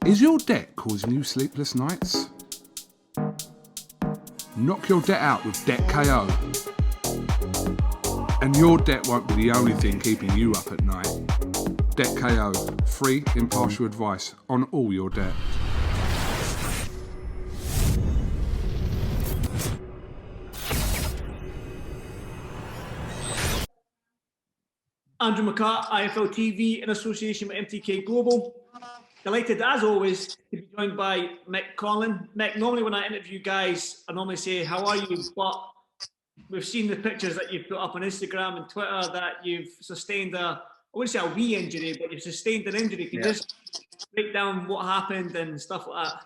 Is your debt causing you sleepless nights? Knock your debt out with Debt KO. And your debt won't be the only thing keeping you up at night. Debt KO, free, impartial advice on all your debt. Andrew McCART, IFL TV, in association with MTK Global. Delighted, as always, to be joined by Mick Conlan. Mick, normally when I interview guys, I normally say, how are you? But we've seen the pictures that you've put up on Instagram and Twitter that you've sustained I wouldn't say a wee injury, but you've sustained an injury. Can you just break down what happened and stuff like that?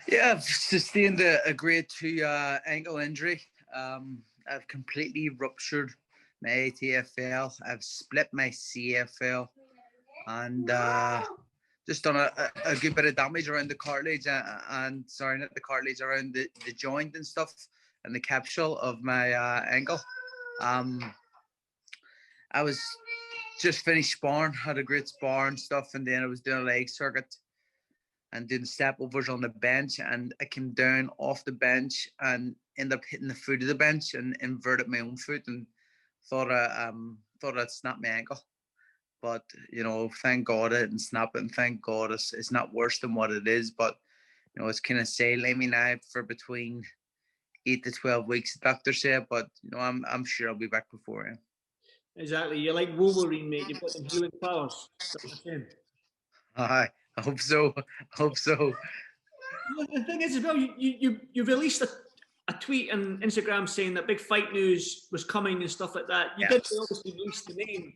Yeah, I've sustained a grade 2 ankle injury. I've completely ruptured my ATFL. I've split my CFL and just done a good bit of damage around the cartilage and sorry, not the cartilage, around the joint and stuff and the capsule of my ankle. I was just finished sparring, had a great spar and stuff, and then I was doing a leg circuit and doing step overs on the bench, and I came down off the bench and ended up hitting the foot of the bench and inverted my own foot and thought I'd snapped my ankle. But, you know, thank God I didn't snap it, and thank God it's not worse than what it is. But, you know, it's kind of sailing me now for between 8 to 12 weeks, the doctor said. But, you know, I'm sure I'll be back before him. Exactly. You're like Wolverine, mate. You've got them healing powers. I hope so. I hope so. The thing is, as well, you released a tweet on Instagram saying that big fight news was coming and stuff like that. You did obviously release the name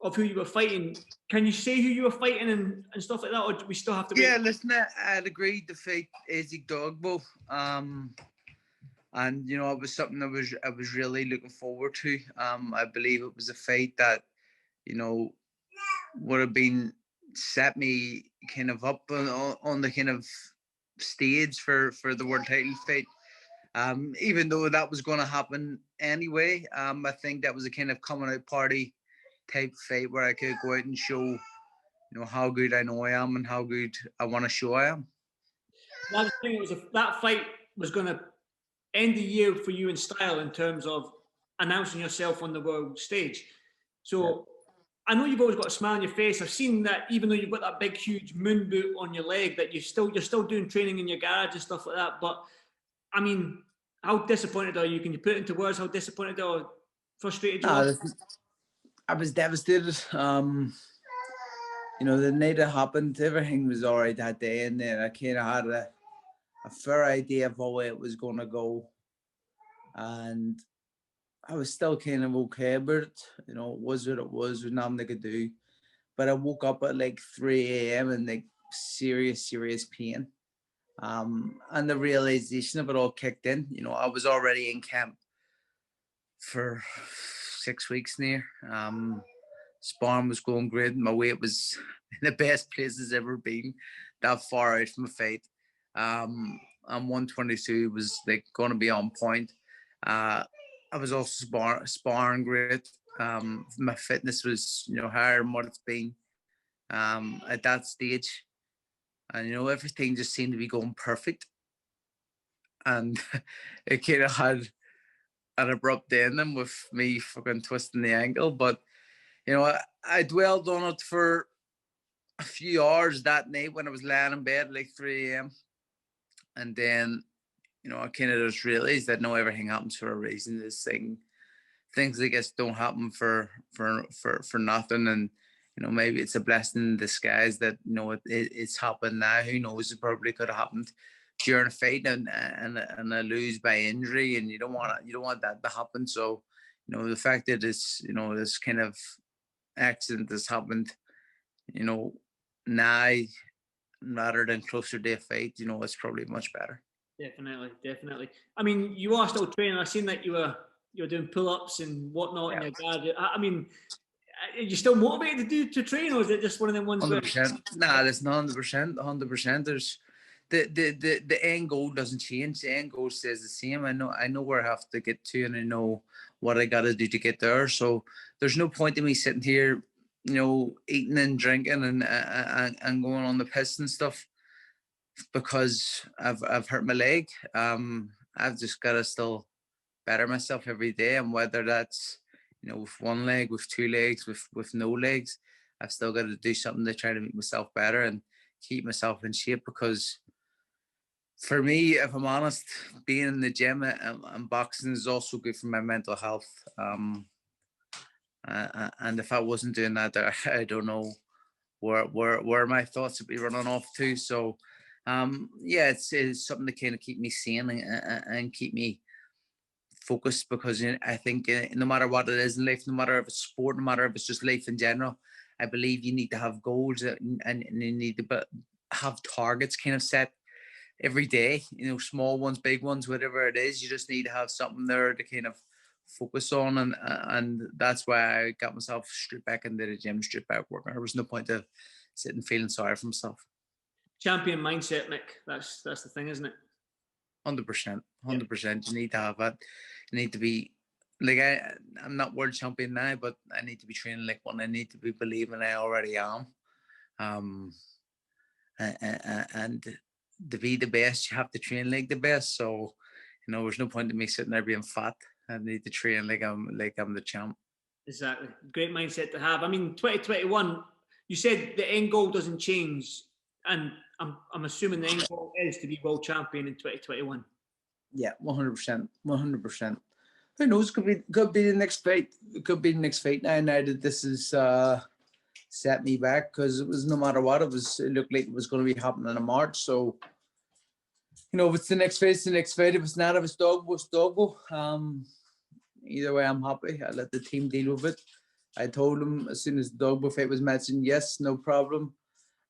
of who you were fighting. Can you say who you were fighting and stuff like that, or do we still have to wait? Yeah, listen, I'd agreed to fight Usyk Dogbo. And you know, it was something that I was really looking forward to. I believe it was a fight that, you know, would have been set me kind of up on the kind of stage for the world title fight. Even though that was going to happen anyway, I think that was a kind of coming out party type fight where I could go out and show, you know, how good I know I am and how good I want to show I am. That's the thing, that fight was going to end the year for you in style in terms of announcing yourself on the world stage. So I know you've always got a smile on your face. I've seen that even though you've got that big, huge moon boot on your leg, that you're still doing training in your garage and stuff like that. But I mean, how disappointed are you? Can you put it into words how disappointed or frustrated you are? I was devastated. You know, the night it happened, everything was all right that day, and then I kind of had a fair idea of how it was going to go, and I was still kind of okay, but you know, it was what it was. There's nothing I could do. But I woke up at like 3 a.m. in like serious pain. And the realization of it all kicked in. You know, I was already in camp for 6 weeks near. Sparring was going great. My weight was in the best place it's ever been, that far out from a fight. And 122 was like going to be on point. I was also sparring great. My fitness was, you know, higher than what it's been at that stage. And, you know, everything just seemed to be going perfect. And it kind of had an abrupt ending with me fucking twisting the ankle. But, you know, I dwelled on it for a few hours that night when I was laying in bed like 3 a.m. And then, you know, I kind of just realized that no, everything happens for a reason. Things I guess don't happen for nothing. And, you know, maybe it's a blessing in disguise that, you know, it's happened now. Who knows? It probably could have happened during a fight and I lose by injury, and you don't want that to happen. So, you know, the fact that it's, you know, this kind of accident has happened, you know, now rather than closer to a fight, you know, it's probably much better. Definitely. I mean, you are still training. I've seen that you were doing pull-ups and whatnot in your garage. I mean, are you still motivated to train, or is it just one of them ones 100%. Nah, that's not 100%. There's the end goal doesn't change. The end goal stays the same. I know where I have to get to, and I know what I got to do to get there. So there's no point in me sitting here, you know, eating and drinking and going on the piss and stuff. because I've hurt my leg. I've just got to still better myself every day, and whether that's with one leg, with two legs, with no legs, I've still got to do something to try to make myself better and keep myself in shape. Because for me, if I'm honest, being in the gym and boxing is also good for my mental health. And if I wasn't doing that, I don't know where my thoughts would be running off to. So, yeah, it's something to kind of keep me sane and keep me focused, because I think no matter what it is in life, no matter if it's sport, no matter if it's just life in general, I believe you need to have goals and you need to have targets kind of set every day, small ones, big ones, whatever it is. You just need to have something there to kind of focus on, and that's why I got myself straight back into the gym, straight back working. There was no point of sitting feeling sorry for myself. Champion mindset, Mick. That's the thing, isn't it? 100%. You need to have it. You need to be like, I'm not world champion now, but I need to be training like one. I need to be believing I already am. And to be the best, you have to train like the best. So, there's no point in me sitting there being fat. I need to train like I'm the champ. Exactly. Great mindset to have. I mean, 2021, you said the end goal doesn't change, and I'm assuming the end goal is to be world champion in 2021. Yeah, 100%. 100%. Who knows? Could be the next fight. It could be the next fight. Now that this is set me back, because it was, no matter what, it looked like it was going to be happening in March. So, if it's the next fight, it's the next fight. If it's not, if it's doggo, it's doggo. Either way, I'm happy. I let the team deal with it. I told them as soon as the doggo fight was mentioned, yes, no problem.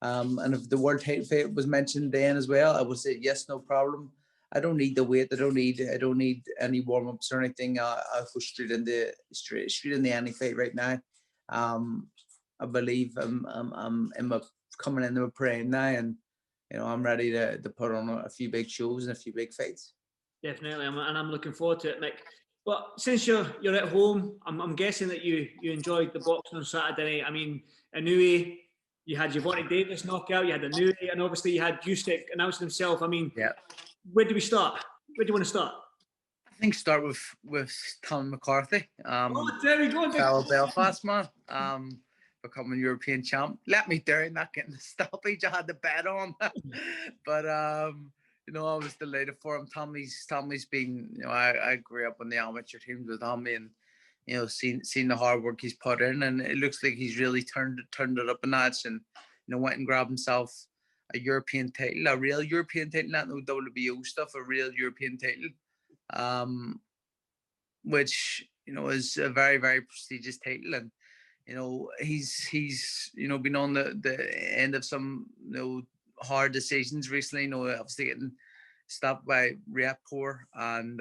And if the world title fight was mentioned then as well, I would say yes, no problem. I don't need the weight. I don't need any warm ups or anything. I'll go straight in the any fight right now. I believe I'm coming into a prime now, and I'm ready to put on a few big shows and a few big fights. Definitely, and I'm looking forward to it, Mick. But since you're at home, I'm guessing that you enjoyed the boxing on Saturday night. I mean, Inoue, you had Gervonta Davis knockout, you had Inoue, and obviously you had Usyk announcing himself. I mean, yeah. Where do we start? Where do you want to start? I think start with Tom McCarthy. There we go. Fellow Belfast man. Becoming European champ. Let me down, not getting the stoppage I had to bet on. But I was delighted for him. Tommy's been, I grew up on the amateur teams with Tommy, and seen the hard work he's put in, and it looks like he's really turned it up a notch, and went and grabbed himself a European title, a real European title, not no WBO stuff, a real European title, which is a very, very prestigious title. And he's been on the end of some hard decisions recently. Obviously getting stopped by Rapport and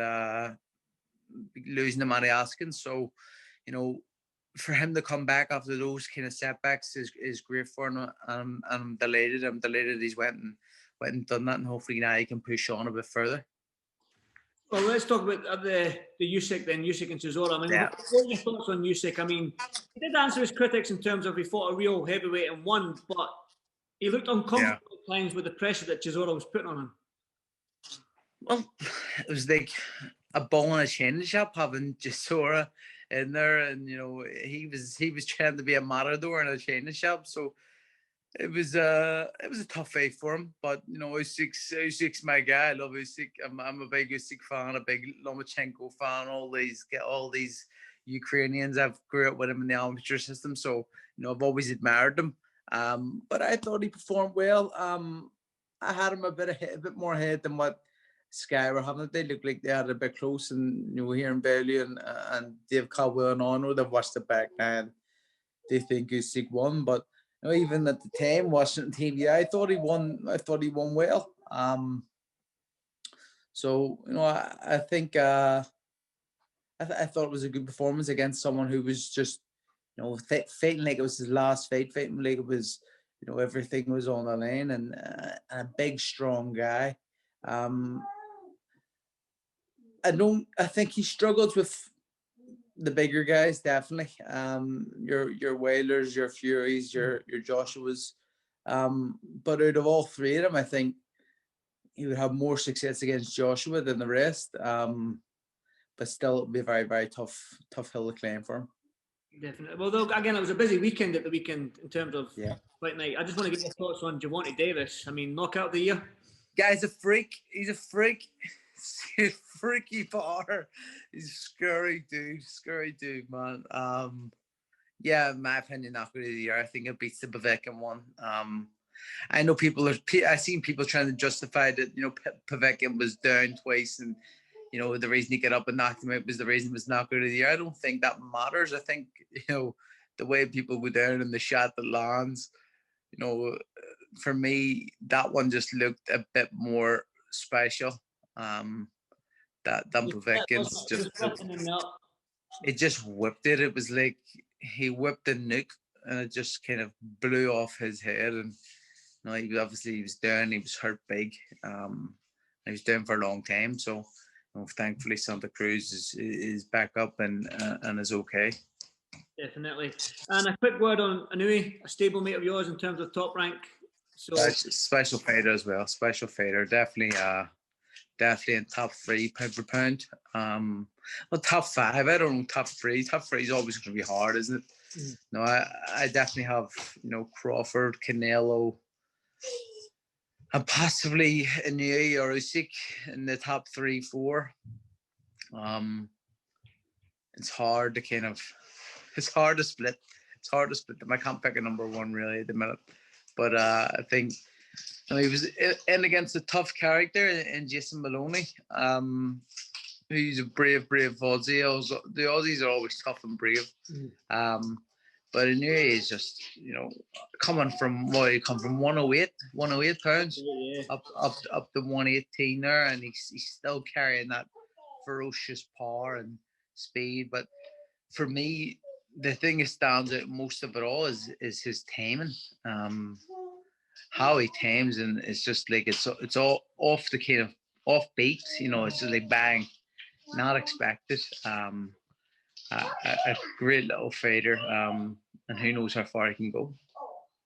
losing to Matty Askins. So for him to come back after those kind of setbacks is great for him. I'm delighted. I'm delighted he's went and done that, and hopefully now he can push on a bit further. Well, let's talk about the Usyk then, Usyk and Chisora. I mean, what are your thoughts on Usyk? I mean, he did answer his critics in terms of he fought a real heavyweight and won, but he looked uncomfortable at times with the pressure that Chisora was putting on him. Well, it was like a ball and a chain shop having Chisora in there, and he was trying to be a matador in a chain shop, so it was a tough fight for him. But Usyk's my guy. I love Usyk. I'm a big Usyk fan, a big Lomachenko fan. All these Ukrainians, I've grew up with him in the amateur system, so I've always admired them. But I thought he performed well. I had him a bit more ahead than what Sky were having. They looked like they had a bit close, and here in Bailey and Dave Caldwell and Honor, they've watched it back now, and they think Usyk won. But even at the time, Washington TV, I thought he won. I thought he won well. So I think I thought it was a good performance against someone who was just fighting like it was his last fight, fighting like it was everything was on the line, and a big strong guy. I think he struggles with the bigger guys, definitely. Your Wailers, your Furies, your Joshuas. But out of all three of them, I think he would have more success against Joshua than the rest. But still, it'll be a very, very tough hill to climb for him. Definitely. Well, though, again, it was a busy weekend at the weekend in terms of fight night. I just want to get your thoughts on Gervonta Davis. I mean, knockout of the year. Guy's a freak. He's a freak. He's a freaky power. He's a scary dude, man. Yeah, in my opinion, knockout of the year. I think it beats the Povetkin one. I know I've seen people trying to justify that, Povetkin was down twice and, the reason he got up and knocked him out was the reason he was knockout of the year. I don't think that matters. I think, the way people go down and the shot that lands, for me, that one just looked a bit more special. Than Povetkin's it just whipped it. It was like he whipped a nuke and it just kind of blew off his head. And he was down, he was hurt big. He was down for a long time. So thankfully Santa Cruz is back up and is okay. Definitely. And a quick word on Inoue, a stablemate of yours in terms of Top Rank. So special fighter as well. Special fighter, definitely in top 3 pound for pound. Well, top 5. I don't know, top 3. Top 3 is always going to be hard, isn't it? Mm. No, I definitely have Crawford, Canelo, and possibly Inoue or Usyk in the top 3, 4. It's hard to it's hard to split. It's hard to split them. I can't pick a number 1 really at the minute. But I think he was in against a tough character in Jason Maloney. He's a brave Aussie. The Aussies are always tough and brave. But Inoue is just, coming from 108 pounds up to 118 there, and he's still carrying that ferocious power and speed. But for me, the thing that stands out most of it all is his timing. How he times, and it's just like it's all off the kind of off beat. It's just like bang, not expected. A great little fighter, and who knows how far he can go.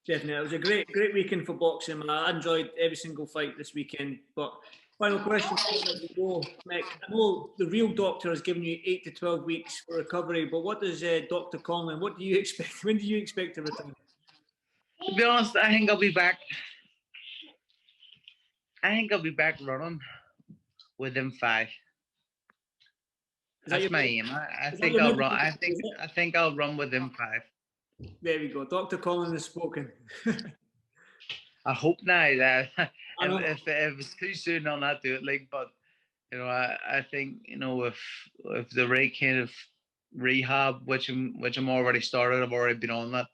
Definitely, it was a great weekend for boxing, and I enjoyed every single fight this weekend. But final question before we go, Mick. I know the real doctor has given you 8 to 12 weeks for recovery, but what does Dr. Conlan? What do you expect? When do you expect to return? To be honest, I think I'll be back. Running within 5. That's my aim. I think I'll run. I think I'll run within 5. There we go. Dr. Conlan has spoken. I hope not. If it's too soon, I'll not do it. But I think if the right kind of rehab, which I'm already started, I've already been on that,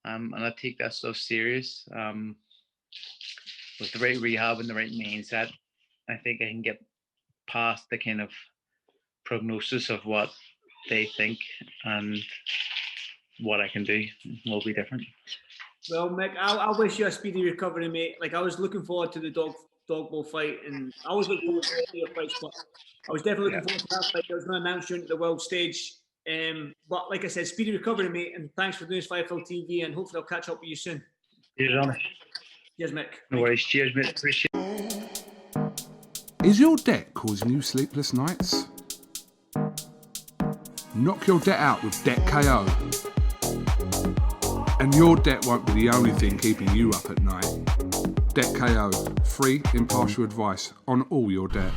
and I take that stuff serious. With the right rehab and the right mindset, I think I can get past the kind of prognosis of what they think, and what I can do will be different. Well, Mick, I wish you a speedy recovery, mate. I was looking forward to the dog bowl fight, and I was looking forward to the fights, but I was definitely looking forward to that fight. I was going to announce you into the world stage. But like I said, speedy recovery, mate, and thanks for doing this for FL TV, and hopefully I'll catch up with you soon. Cheers, on it. Cheers, Mick. No worries. Cheers, mate. Appreciate it. Is your debt causing you sleepless nights? Knock your debt out with Debt KO. And your debt won't be the only thing keeping you up at night. Debt KO, free impartial advice on all your debt.